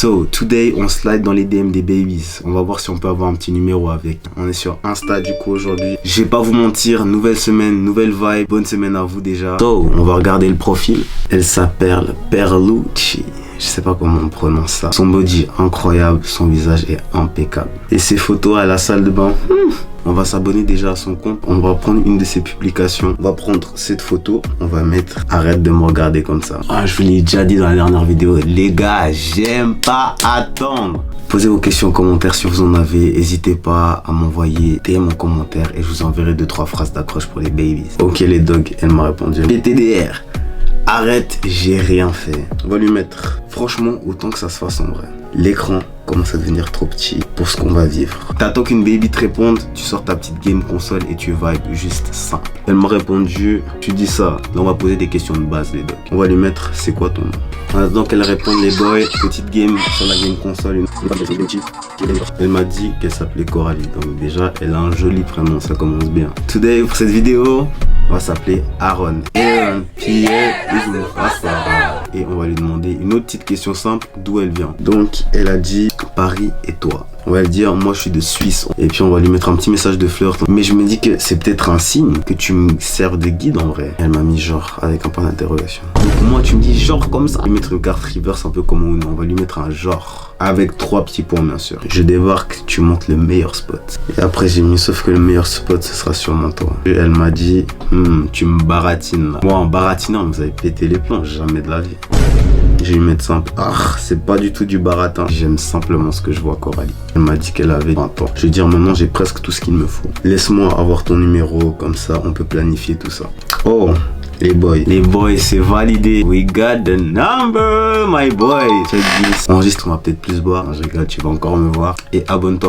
So, today, on slide dans les DM des babies. On va voir si on peut avoir un petit numéro avec. On est sur Insta du coup aujourd'hui. Je vais pas vous mentir, nouvelle semaine, nouvelle vibe. Bonne semaine à vous déjà. So, on va regarder le profil. Elle s'appelle Perlucci. Je sais pas comment on prononce ça. Son body incroyable, son visage est impeccable. Et ses photos à la salle de bain. On va s'abonner déjà à son compte. On va prendre une de ses publications. On va prendre cette photo. On va mettre arrête de me regarder comme ça. Ah, je vous l'ai déjà dit dans la dernière vidéo. Les gars, j'aime pas attendre. Posez vos questions en commentaire si vous en avez. N'hésitez pas à m'envoyer DM en commentaire et je vous enverrai 2-3 phrases d'accroche pour les babies. Ok les dogs, elle m'a répondu. PTDR. Arrête, j'ai rien fait. On va lui mettre, franchement, autant que ça se fasse en vrai. L'écran commence à devenir trop petit pour ce qu'on va vivre. T'attends qu'une baby te réponde, tu sors ta petite game console et tu vibes juste simple. Elle m'a répondu, tu dis ça. Là, on va poser des questions de base, les docs. On va lui mettre, c'est quoi ton nom? En attendant qu'elle réponde, les boys, petite game sur la game console. Elle m'a dit qu'elle s'appelait Coralie. Donc déjà, elle a un joli prénom, ça commence bien. Today, pour cette vidéo, on va s'appeler Aaron. Aaron, Pierre, et on va lui demander une autre petite question simple, d'où elle vient. Donc, elle a dit Paris et toi. On va lui dire, moi je suis de Suisse. Et puis on va lui mettre un petit message de flirt. Mais je me dis que c'est peut-être un signe que tu me serves de guide en vrai. Elle m'a mis genre avec un point d'interrogation. Donc moi tu me dis genre comme ça. On va lui mettre une carte reverse un peu comme Uno. On va lui mettre un genre. Avec 3 petits points bien sûr. Je débarque, tu montes le meilleur spot. Et après j'ai mis sauf que le meilleur spot ce sera sûrement toi. Et elle m'a dit, tu me baratines là. Moi en baratinant vous avez pété les plombs, jamais de la vie. Je vais lui mettre simple. Ah, c'est pas du tout du baratin. J'aime simplement ce que je vois Coralie. Elle m'a dit qu'elle avait 20 ans. Je vais dire maintenant j'ai presque tout ce qu'il me faut. Laisse-moi avoir ton numéro, comme ça on peut planifier tout ça. Oh, les boys c'est validé. We got the number, my boy. Enregistre, on va peut-être plus boire. Je rigole, tu vas encore me voir. Et abonne-toi.